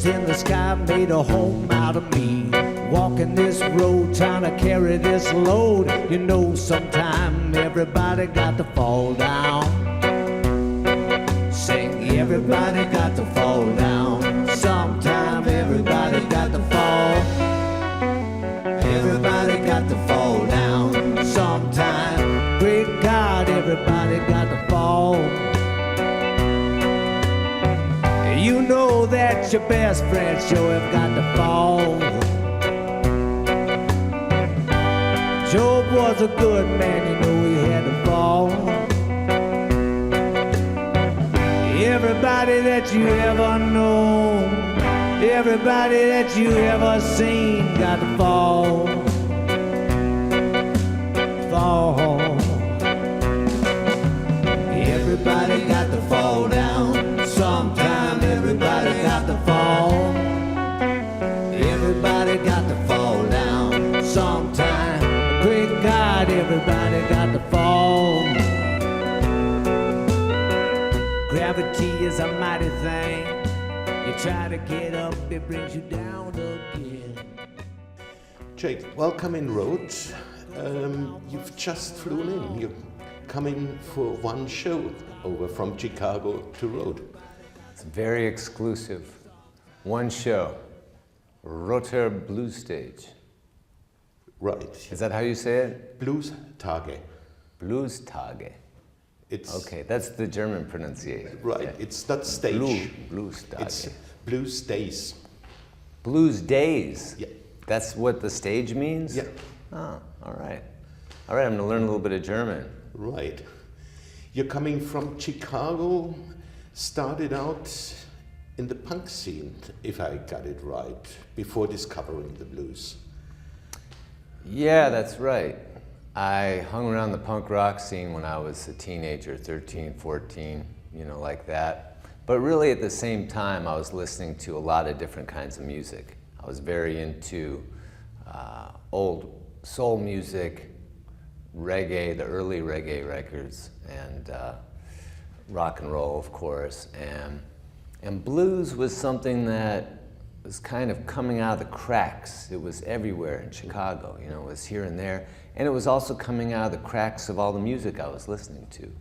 birds in the sky made a home out of me. Walking this road, trying to carry this load. You know, sometime everybody got to fall down. Sing, everybody got to fall down. Sometime everybody got to fall. Everybody got to fall down. Sometime, great God, everybody got to fall. You know that your best friend sure have got to fall. Job was a good man, you know he had to fall. Everybody that you ever know, everybody that you ever seen got to fall. Fall. Everybody got to fall down. Sometime everybody got to fall. Everybody got to fall down. Sometime, great God, everybody got to fall. Gravity is a mighty thing. You try to get up, it brings you down again. Jake, welcome in Rhodes. You've just flown in. You're coming for one show over from Chicago to Rhodes. It's very exclusive. One show, Rother Bluestage. Right. Is that how you say it? Bluestage. Bluestage. It's okay, that's the German pronunciation. Right, Okay. it's not stage. Bluestage. It's Blues Days. Blues Days? Yeah. That's what the stage means? Yeah. Oh, all right. All right, I'm gonna learn a little bit of German. Right. You're coming from Chicago, started out in the punk scene, if I got it right, before discovering the blues. Yeah, that's right. I hung around the punk rock scene when I was a teenager, 13, 14, you know, like that. But really at the same time, I was listening to a lot of different kinds of music. I was very into old soul music, reggae, the early reggae records, and rock and roll, of course. And blues was something that was kind of coming out of the cracks. It was everywhere in Chicago, you know, it was here and there. And it was also coming out of the cracks of all the music I was listening to.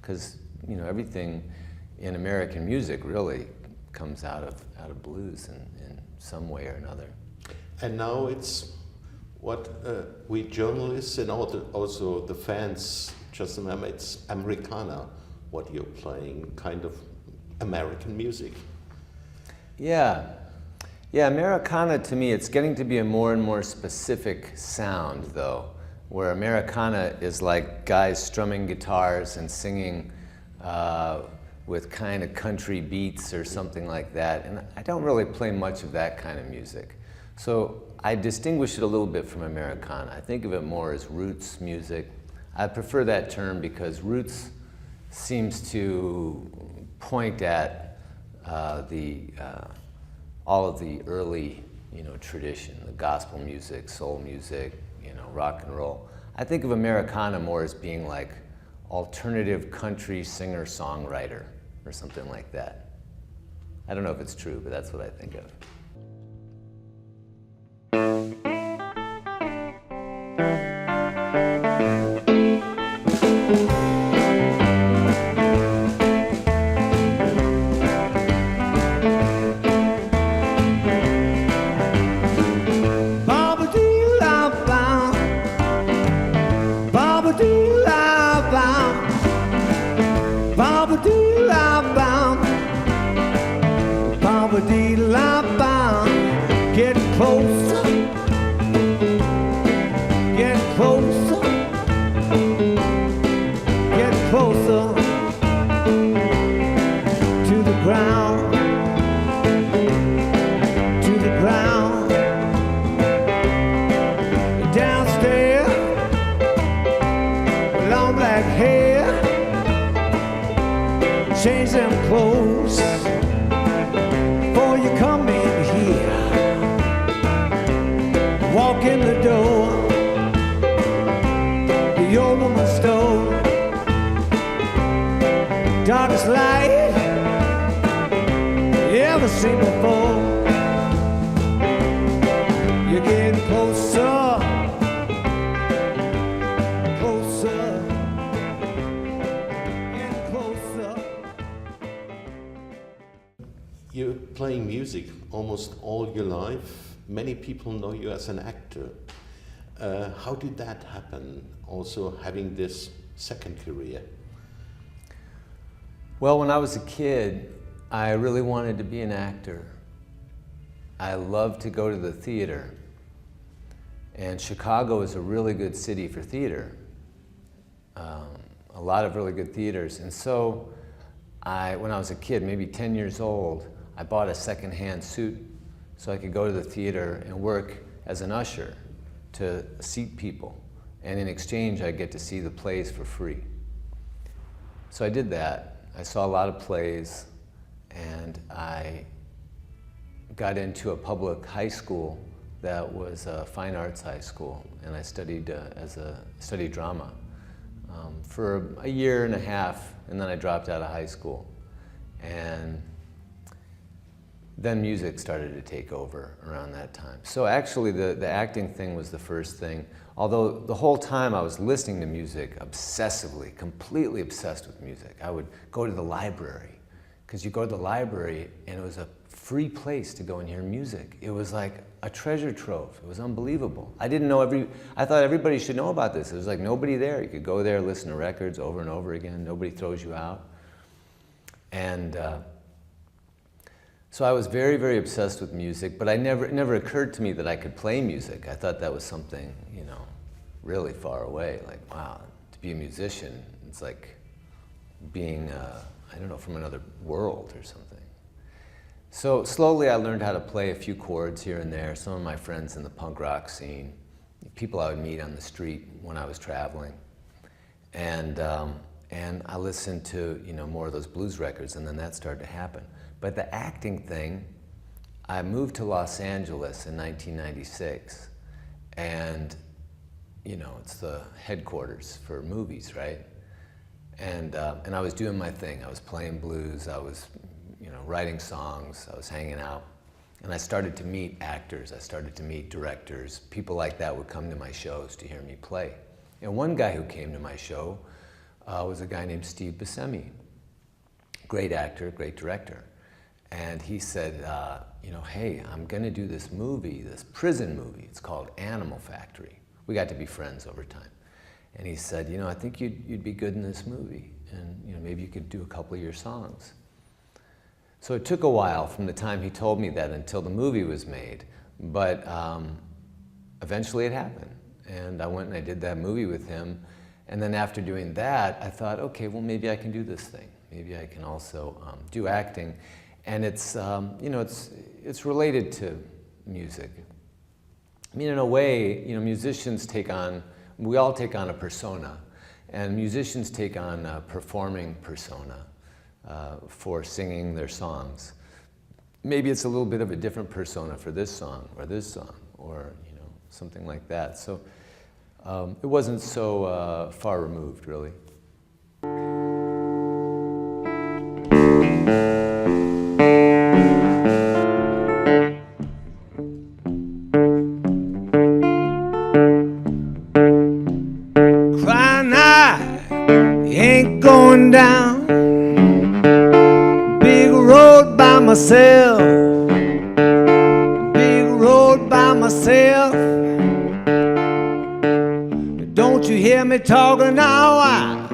Because, you know, everything in American music really comes out of blues in some way or another. And now it's what we journalists and also the fans just remember, it's Americana, what you're playing, kind of American music. Yeah. Yeah, Americana to me, it's getting to be a more and more specific sound though, where Americana is like guys strumming guitars and singing with kind of country beats or something like that. And I don't really play much of that kind of music. So I distinguish it a little bit from Americana. I think of it more as roots music. I prefer that term because roots seems to point at all of the early, you know, tradition, the gospel music, soul music, you know, rock and roll. I think of Americana more as being like alternative country singer-songwriter or something like that. I don't know if it's true, but that's what I think of. Change them clothes before you come in here. Walk in the door, the old woman stole darkest light you ever seen before. You're getting closer, closer, and closer. You're playing music almost all your life. Many people know you as an actor. How did that happen, also having this second career? Well, when I was a kid, I really wanted to be an actor. I loved to go to the theater. And Chicago is a really good city for theater. A lot of really good theaters. And so when I was a kid, maybe 10 years old, I bought a secondhand suit so I could go to the theater and work as an usher to seat people. And in exchange, I'd get to see the plays for free. So I did that. I saw a lot of plays, and I got into a public high school that was a fine arts high school, and I studied studied drama for a year and a half, and then I dropped out of high school. And then music started to take over around that time. So actually the acting thing was the first thing, although the whole time I was listening to music obsessively, completely obsessed with music. I would go to the library, because you go to the library and it was a free place to go and hear music. It was like a treasure trove. It was unbelievable. I thought everybody should know about this. There was like nobody there. You could go there, listen to records over and over again. Nobody throws you out. And so I was very, very obsessed with music, but it never occurred to me that I could play music. I thought that was something, you know, really far away. Like, wow, to be a musician, it's like being, I don't know, from another world or something. So slowly I learned how to play a few chords here and there. Some of my friends in the punk rock scene, people I would meet on the street when I was traveling. And I listened to, you know, more of those blues records, and then that started to happen. But the acting thing, I moved to Los Angeles in 1996, and, you know, it's the headquarters for movies, right? And I was doing my thing. I was playing blues, I was, you know, writing songs, I was hanging out. And I started to meet actors, I started to meet directors. People like that would come to my shows to hear me play. And one guy who came to my show was a guy named Steve Buscemi. Great actor, great director. And he said, you know, hey, I'm gonna do this movie, this prison movie. It's called Animal Factory. We got to be friends over time. And he said, you know, I think you'd be good in this movie. And, you know, maybe you could do a couple of your songs. So it took a while from the time he told me that until the movie was made. But eventually it happened. And I went and I did that movie with him. And then after doing that, I thought, okay, well, maybe I can do this thing. Maybe I can also do acting. And it's, you know, it's related to music. I mean, in a way, you know, musicians take on, we all take on a persona, and musicians take on a performing persona for singing their songs. Maybe it's a little bit of a different persona for this song, or you know, something like that. So it wasn't so far removed, really. Crying I ain't going down big road by myself, big road by myself. Don't you hear me talking now? I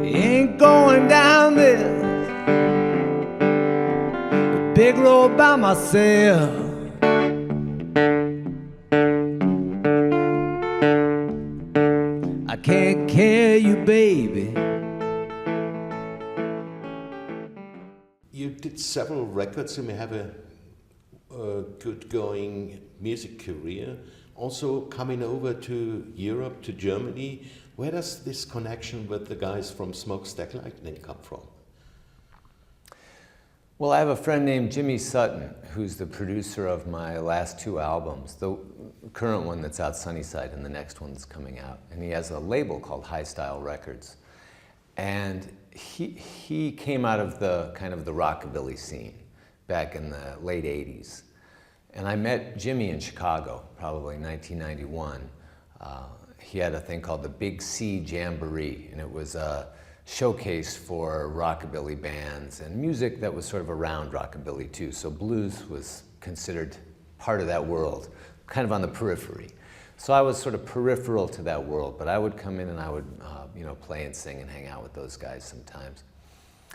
ain't going down this big road by myself. I can't carry you, baby. You did several records. You may have a good-going music career. Also coming over to Europe, to Germany. Where does this connection with the guys from Smokestack Lightnin come from? Well, I have a friend named Jimmy Sutton, who's the producer of my last two albums, the current one that's out, Sunnyside, and the next one that's coming out. And he has a label called High Style Records. And he came out of the kind of the rockabilly scene back in the late 80s. And I met Jimmy in Chicago, probably in 1991. He had a thing called the Big C Jamboree, and it was a showcase for rockabilly bands and music that was sort of around rockabilly too. So blues was considered part of that world, kind of on the periphery. So I was sort of peripheral to that world, but I would come in and I would you know, play and sing and hang out with those guys sometimes.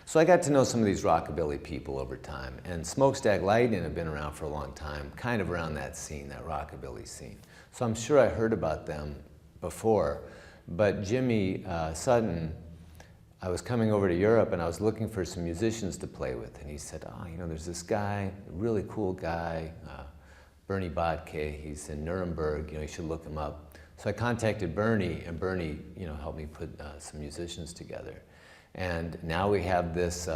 So I got to know some of these rockabilly people over time, and Smokestack Lightnin had been around for a long time, kind of around that scene, that rockabilly scene. So I'm sure I heard about them before, but Jimmy Sutton, I was coming over to Europe and I was looking for some musicians to play with, and he said, oh, you know, there's this guy, a really cool guy, Bernie Botke, he's in Nuremberg, you know, you should look him up. So I contacted Bernie, and Bernie, you know, helped me put some musicians together. And now we have this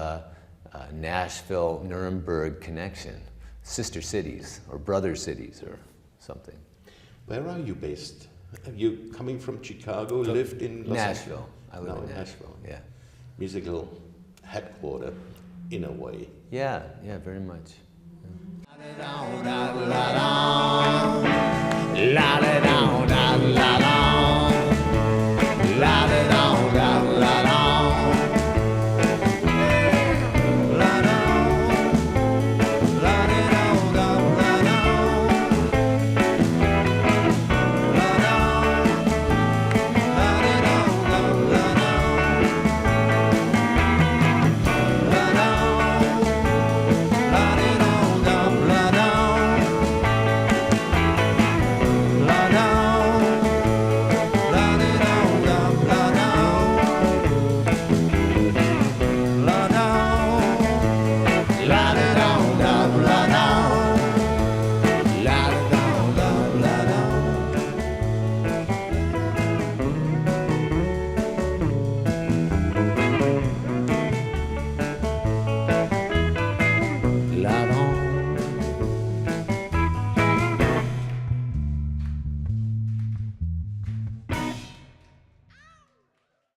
Nashville, Nuremberg connection, sister cities, or brother cities, or something. Where are you based? Have you coming from Chicago, lived in Nashville. I live in Nashville, yeah. Musical headquarter, in a way. Yeah, yeah, very much.